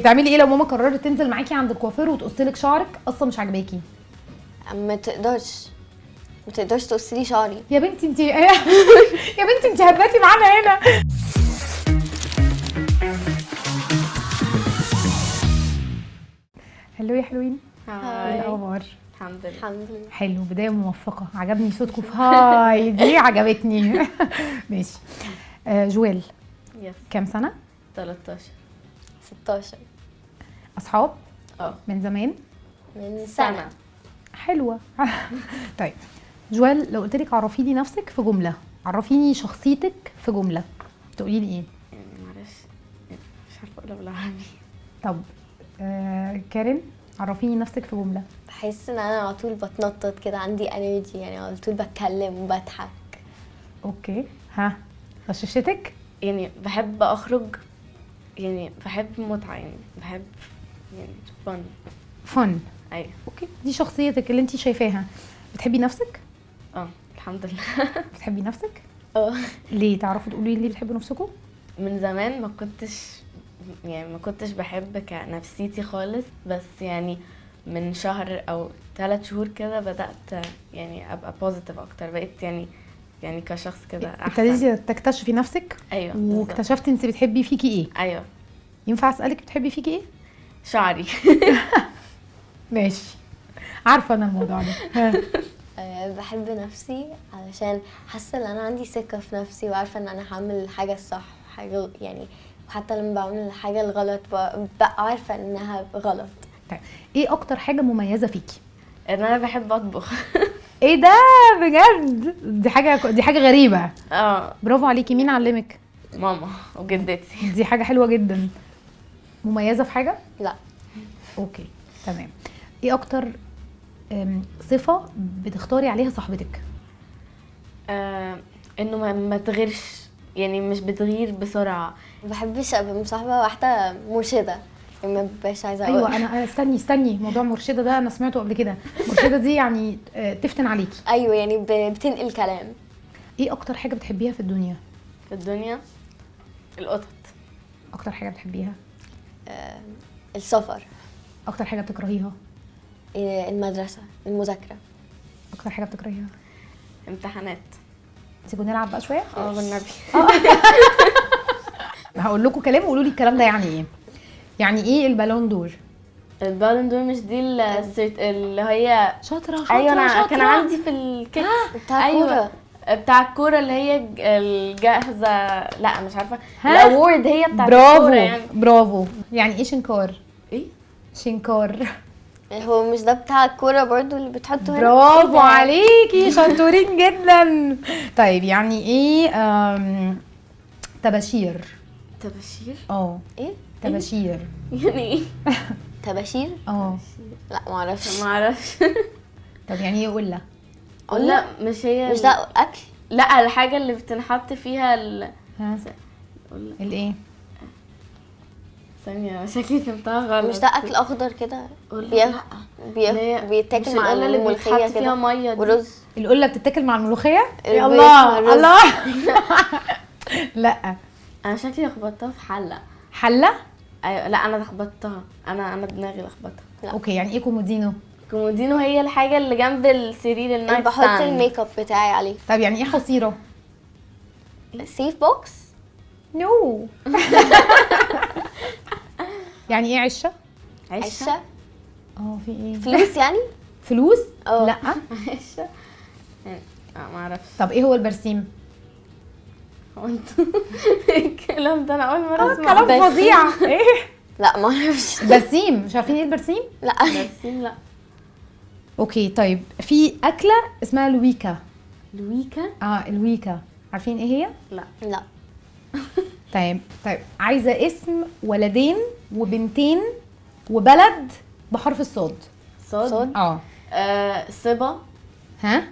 تعملي ايه لو ماما قررت تنزل معاكي عند الكوافير وتقص لك شعرك اصلا مش عاجباكي؟ ما تقدرش تقص لي شعري. يا بنتي انت يا بنتي انت هباتي معانا هنا. هلو يا حلوين، ايه الاخبار؟ الحمد لله. الحمد لله. حلو، بدايه موفقه. عجبني صوتكم في هاي دي، عجبتني. ماشي. جويل، يس. كام سنه؟ 13. 16. اصحاب اه من زمان؟ من سنة. حلوه. طيب جويل، لو قلت لك عرفيني نفسك في جمله، عرفيني شخصيتك في جمله، تقولي لي ايه؟ يعني معلش مش عارفه اقولها بالعربي. طب كارين، عرفيني نفسك في جمله. بحس ان انا على طول بتنطط كده، عندي انرجي، يعني على طول بتكلم وبضحك. اوكي، ها غششتك؟ يعني بحب اخرج، يعني بحب متعه، يعني بحب يعني فن. فن. ايوه. اوكي، دي شخصيتك اللي انت شايفاها. بتحبي نفسك؟ الحمد لله. بتحبي نفسك؟ اه. ليه؟ تعرفوا تقولوا لي ليه بتحبوا نفسكم؟ من زمان ما كنتش بحب كنفسيتي خالص، بس يعني من شهر او 3 شهور كده بدأت يعني ابقى بوزيتيف اكتر، بقيت يعني كشخص كده احسن. ابتديتي تكتشفي نفسك؟ ايوه بالظبط. واكتشفتي انت بتحبي فيكي ايه؟ ايوه. ينفع اسالك بتحبي فيكي ايه؟ شعري. ماشي، عارفه انا الموضوع ده. بحب نفسي علشان حاسه ان انا عندي ثقه في نفسي، وعارفه ان انا هعمل الحاجه الصح، حاجه يعني، وحتى لما بعمل الحاجه الغلط ببقى عارفه انها غلط. طيب ايه اكتر حاجه مميزه فيكي؟ ان انا بحب اطبخ. ايه ده بجد؟ دي حاجه غريبه. برافو عليكي. مين علمك؟ ماما وجدتي. دي حاجه حلوه جدا. مميزه في حاجه؟ لا. اوكي تمام. ايه اكتر صفه بتختاري عليها صاحبتك؟ انه ما تغيرش، يعني مش بتغير بسرعه. ما بحبش ابقى مصاحبه واحده مرشده، يعني ما ببقاش عايزه اقول. ايوه انا استني موضوع مرشده ده انا سمعته قبل كده. مرشده دي يعني تفتن عليكي. ايوه يعني بتنقل كلام. ايه اكتر حاجه بتحبيها في الدنيا؟ في الدنيا القطط. اكتر حاجه بتحبيها؟ السفر. اكتر حاجه بتكرهيها؟ المدرسه، المذاكره. اكتر حاجه بتكرهيها؟ امتحانات. تيجوا نلعب بقى شويه؟ بالنبي. هقول لكم كلام وقولوا لي الكلام ده يعني ايه. يعني ايه البالون دور؟ البالون دور مش دي اللي هي شاطره. ايوه انا كان عندي في الكيكس بتاع كوره. بتاع الكوره اللي هي الجاهزه، لا مش عارفه الاورد هي بتاع برافو يعني. برافو. يعني ايه شنكار؟ ايه شنكار؟ هو مش ده بتاع الكوره برضو اللي بتحطه هنا؟ برافو عليكي، شطورين جدا. طيب يعني ايه تباشير؟ تباشير؟ ايه تباشير يعني ايه؟ تباشير؟ لا ما اعرفش. طب يعني ايه قله؟ لا مش هي، مش ده اكل؟ لا الحاجه اللي بتنحط فيها الايه؟ ثانيه شكلي فهمتها غلط. مش ده اكل اخضر كده بيتاكل مع الملوخيه كده ورز؟ القله بتتاكل مع الملوخيه؟ يا الله الله. لا انا شكلي لخبطتها في حله. ايوه لا انا لخبطتها، انا دماغي لخبطها. اوكي يعني ايه كومودينو؟ كومودينو هي الحاجه اللي جنب السرير النايت بحط الميك اب بتاعي عليه. طب يعني ايه حصيره؟ سيف بوكس؟ نو. يعني ايه عشه؟ عشه؟ في ايه؟ فلوس يعني؟ فلوس؟ لا. عشه ما اعرفش. طب ايه هو البرسيم؟ هو انتوا الكلام ده انا اول مره اسمع. كلام فظيع. ايه؟ لا ما اعرفش. برسيم مش عارفين ايه البرسيم؟ لا. برسيم لا. اوكي طيب في اكله اسمها الويكا. الويكا عارفين ايه هي؟ لا. طيب عايزه اسم ولدين وبنتين وبلد بحرف الصاد. صاد؟ صبا. ها؟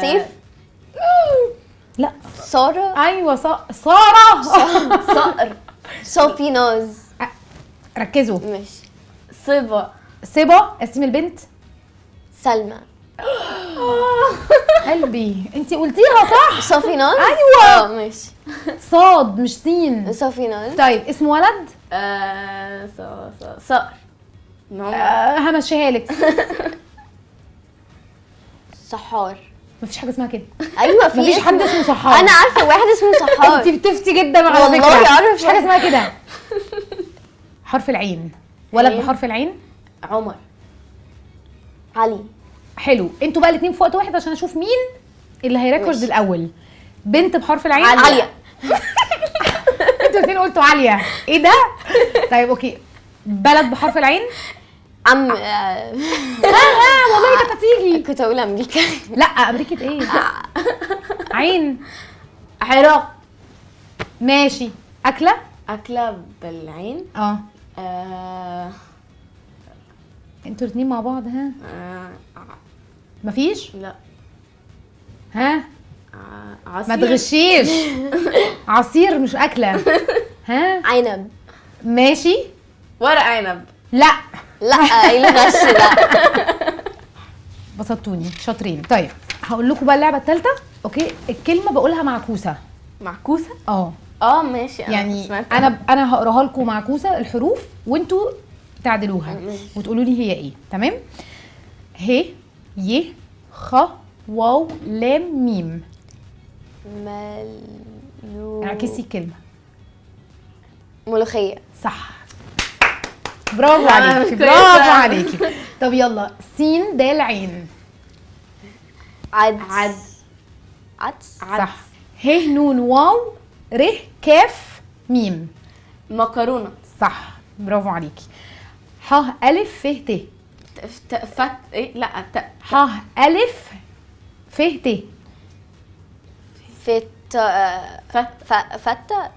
سيف؟ لا. سارة؟ ايوه سارة. صقر. صوفي نوز. ركزوا. ماشي. صبا. اسم البنت سلمى. قلبي انتي قلتيها صح. صوفي نوز. ايوه ماشي. صاد مش سين. صوفي نوز. طيب اسم ولد؟ صقر. همشيها لك. سحار. مفيش حاجه اسمها كده. ايوه في مفيش حد اسمه سحار. انا عارفه واحد اسمه سحار. انت بتفتي جدا على والله فكره. عارفة. مفيش حاجه اسمها كده. حرف العين. ولد عين. بحرف العين. عمر. علي. حلو، انتوا بقى الاثنين في وقت واحد عشان اشوف مين اللي هيركورد ماشي. الاول. بنت بحرف العين. عليا. انتوا الاثنين قلتوا عاليه. ايه ده؟ طيب اوكي. بلد بحرف العين. عم والله كانت هتيجي. كنت اقول امريكا. لا امريكا ايه؟ عين. عراق. ماشي. اكله. اكله بالعين. انتوا الاثنين مع بعض. ها آه، مفيش. لا. ها عصير. ما تغشيش. عصير مش اكله. ها عنب. ماشي. ورق عنب. لا لا ايه الغش ده؟ بسطتوني شاطرين. طيب هقول لكم بقى اللعبه الثالثه. اوكي الكلمه بقولها معكوسه. معكوسه. ماشي. يعني سمعت. انا هقراها لكم معكوسه الحروف وانتوا تعدلوها ماشي. وتقولوا لي هي ايه. تمام. ه ي خ واو لام ميم. اعكسي الكلمه. ملوخيه. صح. برافو أنا عليكي كويسة. برافو عليكي. طب يلا سين دال عين. عدس. عدس. صح. ه نون واو ر كاف ميم. مكرونه. صح برافو عليكي. ح الف ف ت. فت ايه لا ح الف ف ت. فت فتة.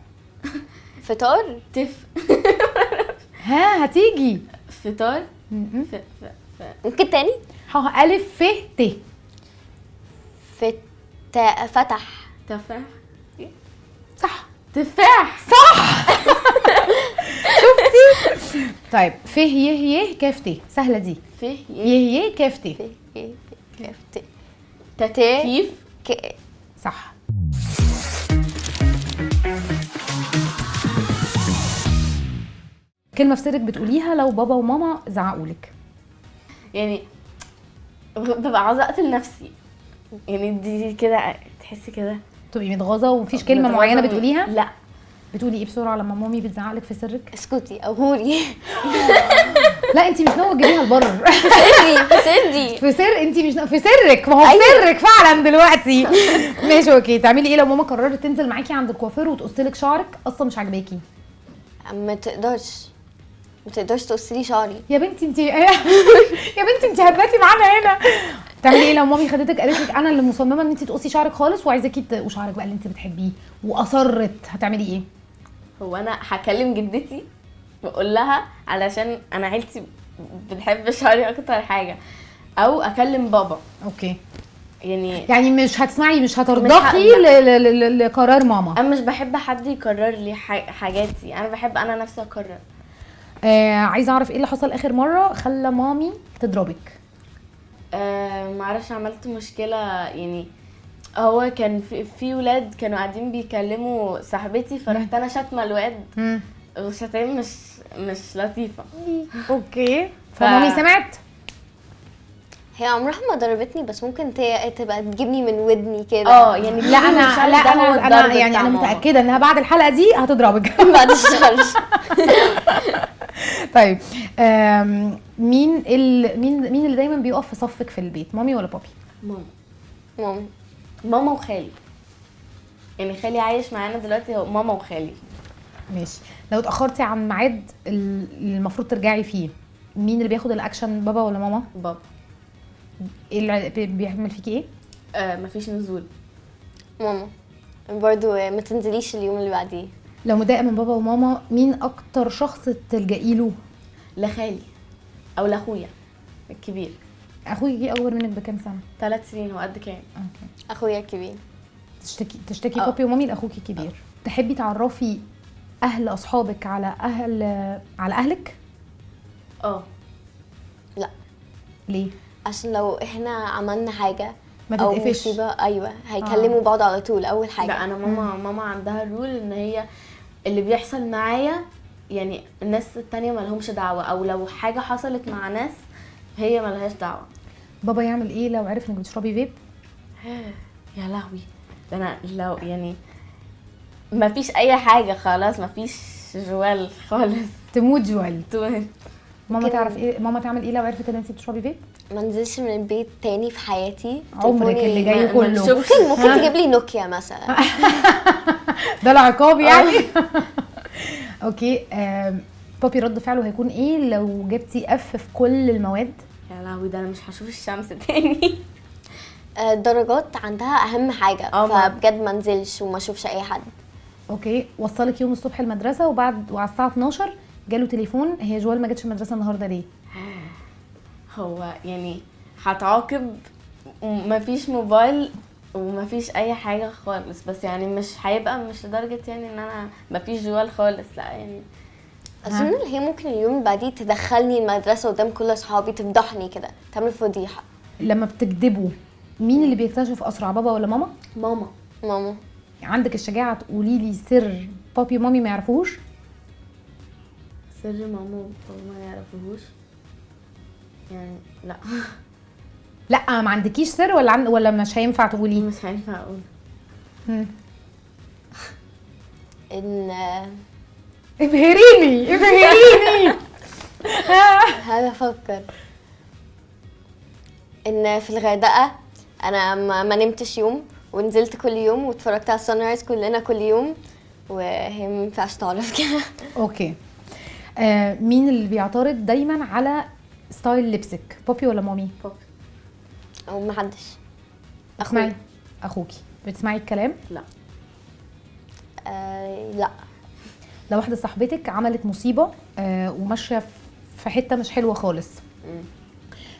فطار. تف. ها هتيجي. فطار. م-م. ممكن تاني. ح الف ف ت. فتح. تفاح. صح. تفاح. شفتي. طيب ف ي كاف ت. سهله دي. ف ي كاف ت. تكييف. صح. كلمه في سرك بتقوليها لو بابا وماما زعقولك. يعني ببقى عاوزه اقتل نفسي. يعني دي كده تحسي كده. تبقي متغاظه ومفيش كلمه متغاظة معينه بتقوليها؟ لا. بتقولي ايه بسرعه لما مامي بتزعقلك في سرك؟ اسكتي او هوري. لا انت مش ناويه تجيبيها لبر. في في سر انت مش في سرك. ما هو أيوة. سرك فعلا دلوقتي. ماشي اوكي. تعملي ايه لو ماما قررت تنزل معاكي عند الكوافير وتقص لك شعرك اصلا مش عاجباكي؟ ما تقدرش تقصلي شعري. يا بنتي انت يا بنتي انت هباتي معانا هنا. تعملي ايه لو مامي خدتك قالت لك انا اللي مصممه ان انت تقصي شعرك خالص وعايزاكي تقصي شعرك بقى اللي انت بتحبيه واصرت، هتعملي ايه؟ هو انا هكلم جدتي واقول لها علشان انا عيلتي بتحب شعري اكتر حاجه، او اكلم بابا. اوكي. يعني مش هتسمعي مش هترضخي لقرار ماما. انا مش بحب حد يكرر لي حاجاتي، انا بحب انا نفسي اكرر. عايزه اعرف ايه اللي حصل اخر مره خلى مامي تضربك؟ معرفش، عملت مشكله يعني. هو كان في ولاد كانوا قاعدين بيكلموا صاحبتي، فرحت انا شاتمه الواد وشتايم مش لطيفه. اوكي. فمامي سمعت؟ هي عمرها ما ضربتني، بس ممكن تبقى تجيبني من ودني كده. يعني لا انا يعني انا متاكده انها بعد الحلقه دي هتضربك. بعد الشر. طيب مين اللي دايما بيقف في صفك في البيت، مامي ولا بابي؟ ماما وخالي. يعني خالي عايش معانا دلوقتي، هو ماما وخالي. ماشي. لو اتاخرتي عن ميعاد المفروض ترجعي فيه، مين اللي بياخد الاكشن، بابا ولا ماما؟ بابا. ايه اللي بيعمل فيكي ايه؟ مفيش نزول. ماما برضو ما تنزليش اليوم اللي بعديه. لو مضايقه من بابا وماما مين اكتر شخص تلجئي له؟ لخالي او لاخويا الكبير. اخويا اكبر منك بكام سنه؟ 3 سنين. هو قد كام؟ اوكي. اخويا الكبير. تشتكي بابي ومامي لاخوكي الكبير. تحبي تعرفي اهل اصحابك على اهلك؟ لا. ليه؟ عشان لو احنا عملنا حاجه ما او تتقفش. مصيبه، ايوه هيكلموا بعض على طول اول حاجه. لا انا ماما عندها الرول ان هي اللي بيحصل معايا يعني الناس التانية ما لهمش دعوة، او لو حاجة حصلت مع ناس هي ما لهاش دعوة. بابا يعمل ايه لو عرف انك بتشربي فيب؟ يا لهوي، ده انا لو يعني ما فيش اي حاجة خلاص، ما فيش جوال خالص. تموت جوال. تمام. ماما ممكن- تعرف ايه، ماما تعمل ايه لو عرفت ان انت بتشربي فيب؟ ما انزلش من البيت تاني في حياتي. عمرك تليفوني- اللي جاي ما كله. نشوفش. ممكن تجيب لي نوكيا مثلا. ده العقاب يعني. اوكي. بابي رد فعله هيكون ايه لو جبتي اف في كل المواد؟ يا لهوي، ده انا مش هشوف الشمس تاني. الدرجات عندها اهم حاجه، ما- فبجد ما انزلش وما اشوفش اي حد. اوكي، وصلك يوم الصبح المدرسه وعلى الساعه 12 جاله تليفون، هي جوال ما جتش المدرسه النهارده ليه؟ هو يعني هتعاقب، مفيش موبايل ومفيش اي حاجة خالص، بس يعني مش هيبقى مش لدرجة يعني ان انا مفيش جوال خالص، لا يعني. اظن ان هي ممكن اليوم اللي بعديه تدخلني المدرسه قدام كل اصحابي، تفضحني كده، تعمل فضيحه. لما بتكذبوا مين اللي بيكتشف اسرع، بابا ولا ماما؟ ماما. ماما. عندك الشجاعه تقولي لي سر بابي ومامي ما يعرفوهوش؟ سر ماما وبابا ما يعرفوهوش يعني، لا. لا ما عندكيش سر ولا مش هينفع تقولي؟ مش هينفع اقول. مم. ان ابهريني ابهريني. هذا افكر ان في الغردقه انا ما نمتش يوم، ونزلت كل يوم واتفرجت على السان رايز كلنا كل يوم، وهي ما ينفعش تعرف كده. اوكي. مين اللي بيعترض دايما على ستايل لبسك، بابي ولا مامي؟ بابي. او ما حدش. اسمعي اخوكي، بتسمعي الكلام؟ لا. لا. لو واحده صاحبتك عملت مصيبه وماشيه في حته مش حلوه خالص،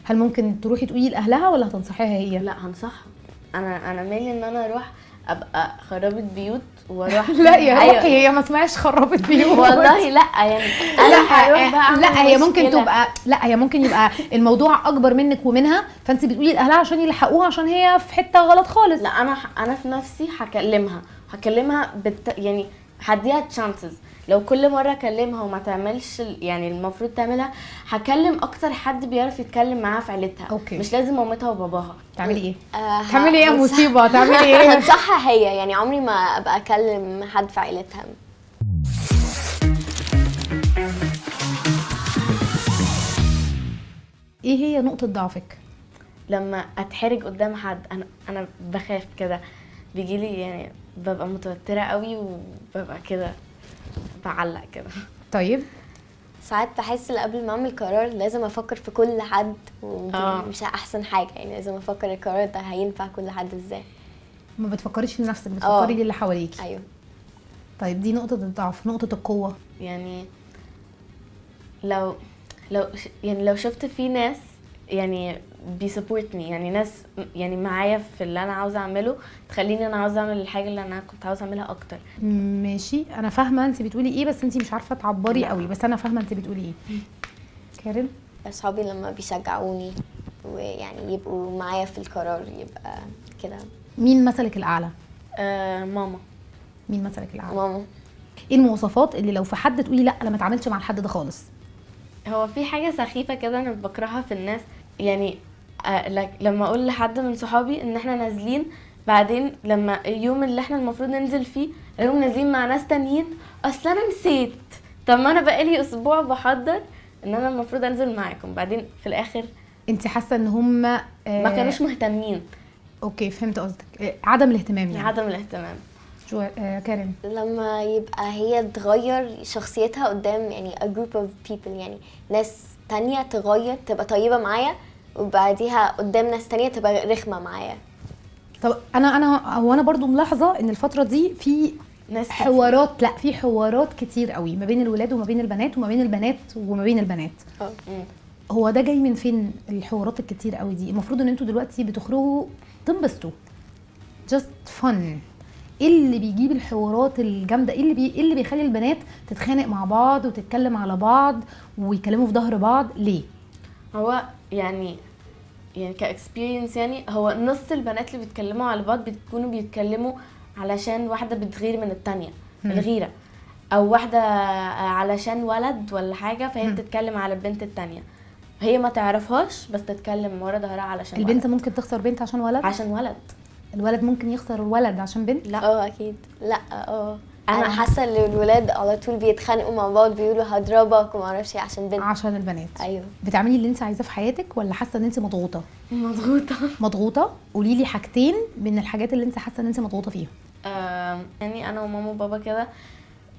هل ممكن تروحي تقولي لاهلها ولا هتنصحيها هي؟ لا، هنصحها. انا مالي ان انا اروح ابقى خرابة بيوت واروح. لا يا أيوة. روحي، هي ما اسمهاش خربت بيوت. والله لا، يعني انا هروح بقى أعمل لا هي ممكن مشكلة. تبقى، لا هي ممكن يبقى الموضوع اكبر منك ومنها، فانت بتقولي لاهلها عشان يلحقوها عشان هي في حته غلط خالص. لا، انا في نفسي هكلمها يعني هديها تشانسز. لو كل مره اكلمها وما تعملش يعني المفروض تعملها، هكلم اكتر حد بيعرف يتكلم معاها في عيلتها. أوكي. مش لازم مامتها وباباها. تعملي ايه؟ آه، تعملي ايه يا هنصح- مصيبه؟ تعملي ايه؟ هنصحها هي، يعني عمري ما ابقى اكلم حد في عيلتها. ايه هي نقطه ضعفك؟ لما اتحرج قدام حد انا بخاف كده، بيجيلي يعني ببقى متوتره قوي وببقى كده بعلق كده. طيب ساعات بحس ان قبل ما اعمل قرار لازم افكر في كل حد، ودي مش احسن حاجه، يعني لازم افكر القرار ده هينفع كل حد ازاي. ما بتفكريش لنفسك، بتفكري للي حواليكي. ايوه. طيب دي نقطه الضعف. نقطه القوه يعني لو شفت في ناس يعني بيسبورتني، يعني ناس يعني معايا في اللي انا عاوزه اعمله، تخليني انا عاوزه اعمل الحاجه اللي انا كنت عاوزه اعملها اكتر. ماشي، انا فاهمه انت بتقولي ايه، بس انت مش عارفه تعبري قوي، بس انا فاهمه انت بتقولي ايه. كارين؟ اصحابي لما بيشجعوني ويعني يبقوا معايا في القرار، يبقى كده. مين مثلك الاعلى؟ ماما. مين مثلك الاعلى؟ ماما. ايه المواصفات اللي لو في حد تقولي لا انا ما اتعاملتش مع الحد ده خالص؟ هو في حاجه سخيفه كده انا بكرهها في الناس، يعني لما اقول لحد من صحابي ان احنا نازلين، بعدين لما اليوم اللي احنا المفروض ننزل فيه اليوم نازلين مع ناس تانيين، اصل انا نسيت. طب ما انا بقالي اسبوع بحضر ان انا المفروض انزل معاكم، بعدين في الاخر انت حاسه ان هم ما كانوش مهتمين. اوكي فهمت قصدك، عدم الاهتمام يعني. عدم الاهتمام. كارين؟ لما يبقى هي تغير شخصيتها قدام يعني a group of people، يعني ناس تانية تغير تبقى طيبة معايا، وبعديها قدام ناس تانية تبقى رخمة معايا. طب انا برضو ملاحظه ان الفتره دي في ناس حوارات، لا في حوارات كتير قوي ما بين الولاد وما بين البنات وما بين البنات وما بين البنات. هو ده جاي من فين الحوارات الكتير قوي دي؟ المفروض ان انتوا دلوقتي بتخرجوا تنبسطوا just fun. ايه اللي بيجيب الحوارات الجامده؟ ايه اللي بيخلي البنات تتخانق مع بعض وتتكلم على بعض ويكلموا في ظهر بعض ليه؟ هو يعني كاكسبيرينس، يعني هو نص البنات اللي بيتكلموا على بعض بيكونوا بيتكلموا علشان واحده بتغير من التانية. الغيره، او واحده علشان ولد ولا حاجه فهي بتتكلم على البنت التانية هي ما تعرفهاش بس تتكلم ورا ظهرها علشان البنت ولد. ممكن تخسر بنت عشان ولد؟ عشان ولد. الولد ممكن يخسر ولد عشان بنت؟ لا اكيد لا. انا حاسه ان الولاد على طول بيتخانقوا مع بعض بيقولوا هضربك وما اعرفش ايه عشان بنت. عشان البنات. ايوه. بتعملي اللي انت عايزاه في حياتك ولا حاسه ان انت مضغوطه؟ مضغوطه. قولي لي حاجتين من الحاجات اللي انت حاسه ان انت مضغوطه فيها. يعني انا وماما وبابا كده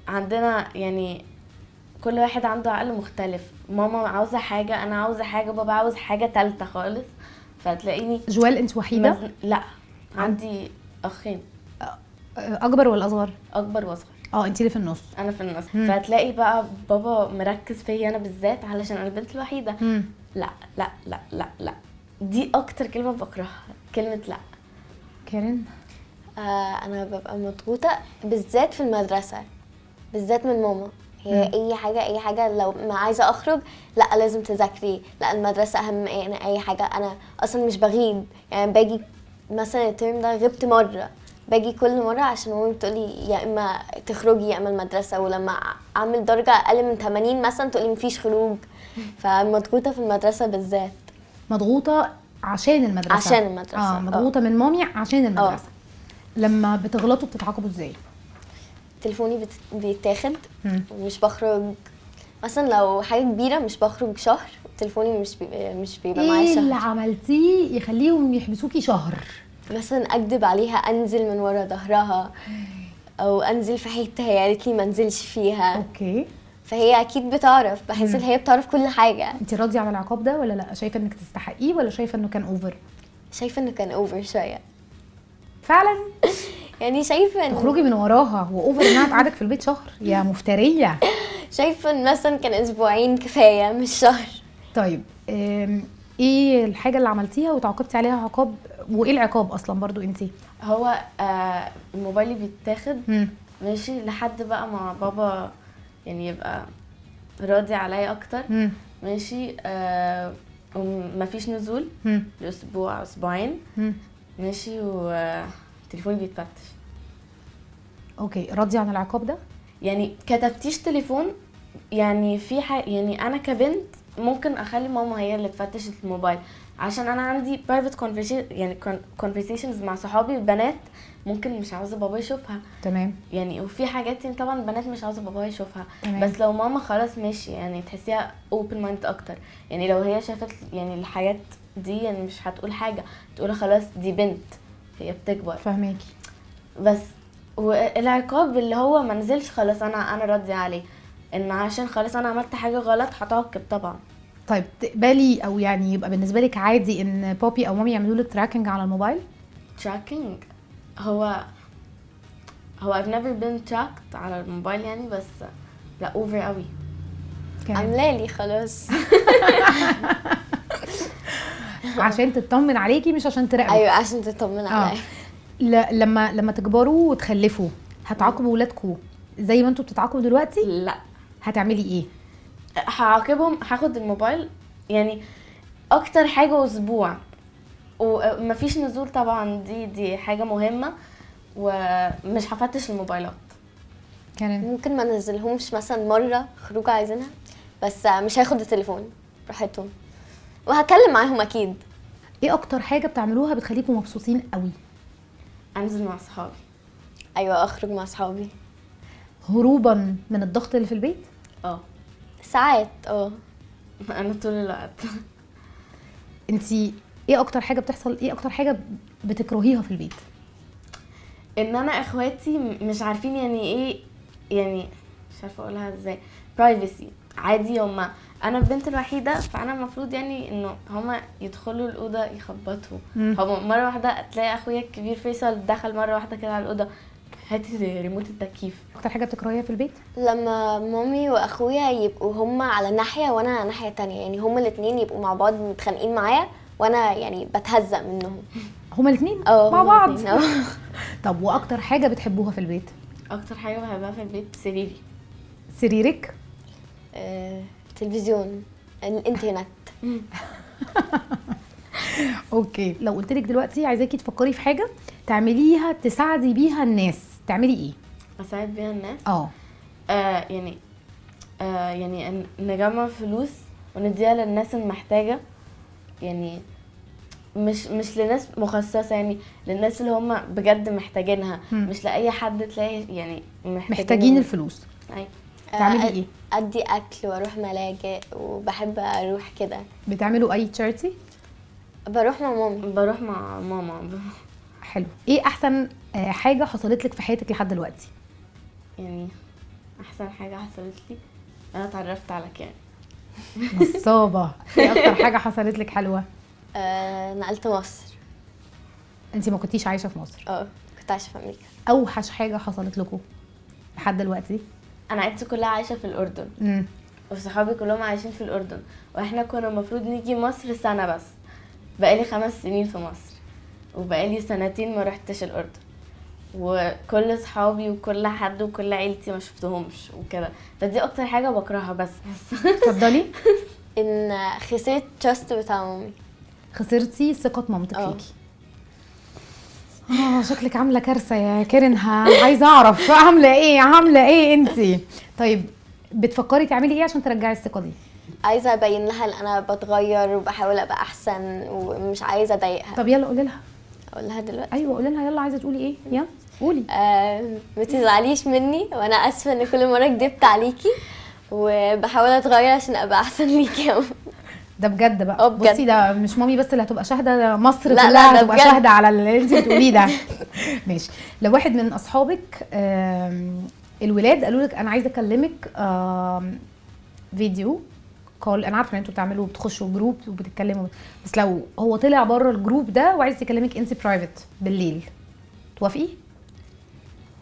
عندنا يعني كل واحد عنده عقل مختلف. ماما عاوزه حاجه، انا عاوزه حاجه، بابا عاوز حاجه تالته خالص. فتلاقيني جوال انت وحيده؟ لا عندي اخين. اكبر ولا اصغر؟ اكبر واصغر. انت اللي في النص. انا في النص. فتلاقي بقى بابا مركز فيا انا بالذات علشان انا البنت الوحيده. لا لا لا لا لا، دي اكتر كلمه بكرهها، كلمه لا. كارين؟ انا ببقى مضغوطه بالذات في المدرسه، بالذات من ماما. هي اي حاجه لو ما عايزه اخرج، لا لازم تذاكري، لا المدرسه اهم. اي حاجه انا اصلا مش بغيب، يعني باجي مثلا الترم ده غبت مره، باجي كل مره عشان ماما بتقولي يا اما تخرجي يا اما المدرسه، ولما اعمل درجه اقل من 80 مثلا تقولي مفيش خروج. فمضغوطه في المدرسه بالذات. مضغوطه عشان المدرسه؟ عشان المدرسه. مضغوطه من مامي عشان المدرسه. لما بتغلطوا بتتعاقبوا ازاي؟ تليفوني بيتاخد ومش بخرج. مثلا لو حاجه كبيره مش بخرج شهر، تليفوني مش بيبقى معايا شهر. ايه اللي عملتيه يخليهم يحبسوكي شهر؟ مثلا اكدب عليها، انزل من ورا ظهرها، او انزل في حته هي قالت لي ما انزلش فيها. اوكي. فهي اكيد بتعرف، بحس ان هي بتعرف كل حاجه. انت راضيه على العقاب ده ولا لا؟ شايفه انك تستحقيه ولا شايفه انه كان اوفر؟ شايفه انه كان اوفر شويه فعلا. يعني شايفه تخرجي من وراها واوفر انها تقعدك في البيت شهر؟ يا مفتريه. شايفه ان مثلا كان اسبوعين كفايه مش شهر. طيب ايه الحاجه اللي عملتيها وتعاقبتي عليها عقاب، وايه العقاب اصلا برضو انتي؟ هو موبايلي بيتاخد ماشي لحد بقى مع بابا يعني يبقى راضي عليا اكتر. ماشي. ومفيش نزول لاسبوع اسبوعين. ماشي. وتليفوني بيتفتش. اوكي. راضيه عن العقاب ده؟ يعني كتفتيش تليفون يعني في يعني انا كبنت ممكن اخلي ماما هي اللي تفتش الموبايل عشان انا عندي private conversation يعني conversations مع صحابي بنات ممكن مش عاوزه بابا يشوفها. تمام. يعني وفي حاجات يعني طبعا بنات مش عاوزه بابا يشوفها. تمام. بس لو ماما خلاص ماشي يعني تحسيها open mind اكتر. يعني لو هي شافت يعني الحاجات دي يعني مش هتقول حاجه، تقول خلاص دي بنت هي بتكبر. فهماكي. بس والعقاب اللي هو منزلش خلاص انا راضيه عليه، ان عشان خلاص انا عملت حاجه غلط هتعاقب طبعا. طيب تقبلي او يعني يبقى بالنسبه لك عادي ان بابي او مامي يعملوا لك تراكنج على الموبايل؟ تراكنج هو I've never been tracked على الموبايل يعني، بس لا اوفر قوي. عاملالي خلاص. عشان تطمن عليكي مش عشان تراقبي. ايوه عشان تطمن عليا. لما تكبروا وتخلفوا هتعاقبوا ولادكم زي ما انتوا بتتعاقبوا دلوقتي؟ لا. هتعملي ايه؟ هعاقبهم، هاخد الموبايل يعني اكتر حاجه اسبوع، ومفيش نزول طبعا، دي حاجه مهمه، ومش هفتش الموبايلات. ممكن ما ننزلهمش مثلا مره خروجه عايزينها، بس مش هاخد التليفون براحتهم وهكلم معاهم اكيد. ايه اكتر حاجه بتعملوها بتخليكم مبسوطين قوي؟ انزل مع صحابي. ايوه اخرج مع صحابي هروبا من الضغط اللي في البيت. ساعات انا طول الوقت. انتي ايه اكتر حاجه بتحصل، ايه اكتر حاجه بتكرهيها في البيت؟ ان انا اخواتي مش عارفين يعني ايه، يعني مش عارفه اقولها ازاي، برايفسي. عادي هما انا البنت الوحيده، فانا المفروض يعني انه هما يدخلوا الاوضه يخبطوا. هما مره واحده تلاقي اخويا الكبير فيصل دخل مره واحده كده على الاوضه هاتي ريموت التكييف. اكتر حاجه بتكرهيها في البيت؟ لما مامي واخويا يبقوا هما على ناحيه وانا على ناحيه تانية، يعني هما الاثنين يبقوا مع بعض متخانقين معايا وانا يعني بتهزق منهم. هما الاثنين مع بعض؟ طب واكتر حاجه بتحبوها في البيت؟ اكتر حاجه بحبها في البيت سريري. سريرك؟ تلفزيون، الانترنت. اوكي. لو قلت لك دلوقتي عايزاكي تفكري في حاجه تعمليها تساعدي بيها الناس، تعملي ايه؟ اساعد بيها الناس؟ يعني يعني نجمع فلوس ونديها للناس المحتاجة، يعني مش لناس مخصصة، يعني للناس اللي هم بجد محتاجينها، مش لأي حد تلاقي يعني محتاجين الفلوس. أي. تعملي ايه؟ ادي اكل واروح ملاجئ وبحب اروح كده. بتعملوا اي تشاريتي؟ بروح مع مامي. بروح مع ماما. حلو. ايه احسن حاجه حصلت لك في حياتك لحد دلوقتي؟ يعني احسن حاجة حصلت لي انا اتعرفت على كان. نصابه. ايه اكتر حاجه حصلت لك حلوه؟ نقلت مصر. انت ما كنتيش عايشه في مصر؟ كنت عايشه في امريكا. اوحش حاجه حصلت لكم لحد دلوقتي؟ انا عيلتي كلها عايشة في الاردن وصحابي كلهم عايشين في الاردن، واحنا كنا المفروض نيجي مصر سنة بس. بقالي 5 سنين في مصر وبقالي 2 ما رحتش الاردن، وكل صحابي وكل حد وكل عيلتي ما شفتهمش وكده. فدي اكتر حاجة بكرهها. بس اتفضلي. ان خسرت تراست بتاع مامي. خسرتي ثقه مامتك فيكي. شكلك عامله كارثه يا كارين. عايزه اعرف عامله ايه انتي؟ طيب بتفكري تعملي ايه عشان ترجعي الثقه دي؟ عايزه ابين لها ان انا بتغير وبحاول ابقى احسن ومش عايزه اضايقها. طب يلا قولي لها. اقول لها دلوقتي؟ ايوه قولي لها يلا. عايزه تقولي ايه؟ يلا قولي. ما تزعليش مني، وانا اسفه ان كل مره كدبت عليكي، وبحاول اتغير عشان ابقى احسن ليكي. ده بجد بقى؟ بجد. بصي ده مش مامي بس اللي هتبقى شاهده، ده مصر لا، كلها ده هتبقى بجد. شاهده على اللي انت بتقوليه ده. ماشي. لو واحد من اصحابك الولاد قالوا لك انا عايزه اكلمك فيديو كول، انا عارفه ان انتوا بتعملوا بتخشوا جروب وبتتكلموا، بس لو هو طلع بره الجروب ده وعايز يكلمك انت برايفت بالليل، توافقي؟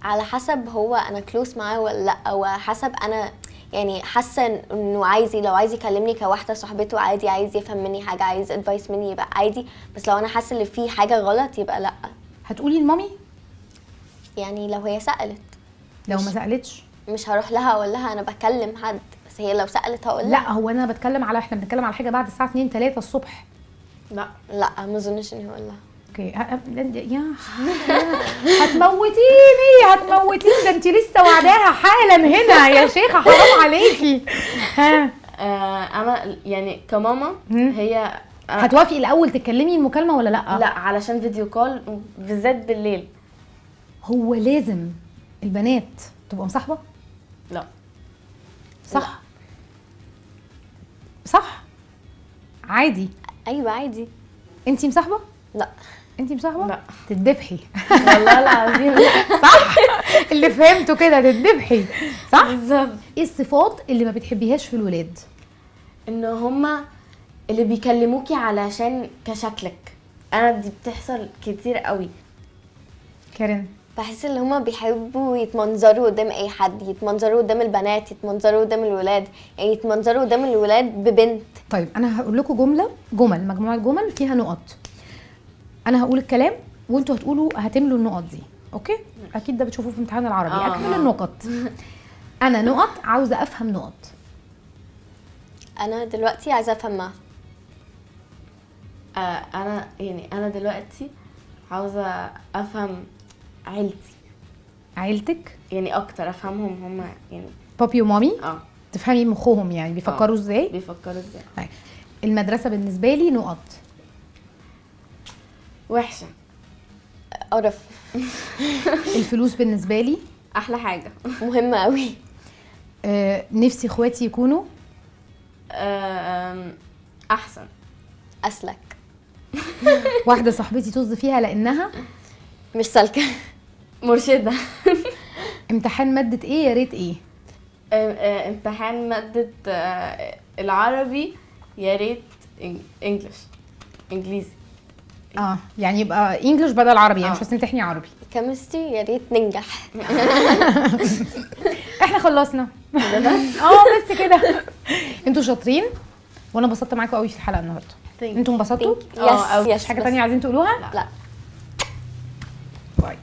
على حسب هو انا كلوز معاه ولا لا، وحسب انا يعني حاسه انه عايز، لو عايز يكلمني كواحده صاحبته عادي، عايز يفهم مني حاجه، عايز ادفايس مني يبقى عادي، بس لو انا حاسه ان في حاجه غلط يبقى لا. هتقولي لمامي؟ يعني لو هي سالت. لو ما سالتش مش هروح لها اقول لها انا بكلم حد، بس هي لو سالت هقول لها. لا هو انا بتكلم على، احنا بنتكلم على حاجه بعد الساعه 2 3 الصبح. لا ما اظنش اني هقول لها. اوكي. يا هتموتيني ده انت لسه وعداها حالا هنا يا شيخه، حرام عليكي. انا يعني كماما هي هتوافقي الاول تتكلمي المكالمه ولا لا؟ لا علشان فيديو كول بالذات بالليل. هو لازم البنات تبقى مصاحبه؟ لا. صح؟ صح؟ عادي. ايوه عادي. انتي مصاحبه؟ لا. انتي مصاحبه؟ لا. تتذبحي. والله العظيم. صح؟ اللي فهمته كده تتذبحي. صح؟ بالظبط. ايه الصفات اللي ما بتحبيهاش في الولاد؟ ان هما اللي بيكلموكي علشان كشكلك. انا دي بتحصل كتير قوي. كارين؟ بحس ان هما بيحبوا يتمنظروا قدام اي حد، يتمنظروا قدام البنات، يتمنظروا قدام الولاد، يعني يتمنظروا قدام الولاد ببنت. طيب انا هقول لكم مجموعه جمل فيها نقط. انا هقول الكلام وانتوا هتقولوا هتملوا النقط دي. اوكي؟ اكيد ده بتشوفوه في امتحان العربي. اكمل النقط. انا نقط عاوزه افهم نقط. انا دلوقتي عايزه افهمها. انا دلوقتي عاوزه افهم عيلتك يعني اكتر، افهمهم هم يعني بابي ومامي. تفهمي مخهم يعني بيفكروا ازاي. طيب المدرسه بالنسبه لي نقط. وحشه. قرف. الفلوس بالنسبه لي احلى حاجه، مهمه قوي. نفسي اخواتي يكونوا احسن، اسلك. واحده صاحبتي طز فيها لانها مش سالكه. مرشده. امتحان ماده ايه يا ريت ايه؟ امتحان ماده العربي يا ريت انجليزي. يعني يبقى انجلش بدل عربي، يعني مش بس تمتحني عربي. كيمستري يا ريت ننجح. احنا خلصنا. بس كده. انتوا شاطرين وانا انبسطت معاكم قوي في الحلقه النهارده. انتوا انبسطتوا؟ يس. حاجه تانية عايزين تقولوها؟ لا. باي.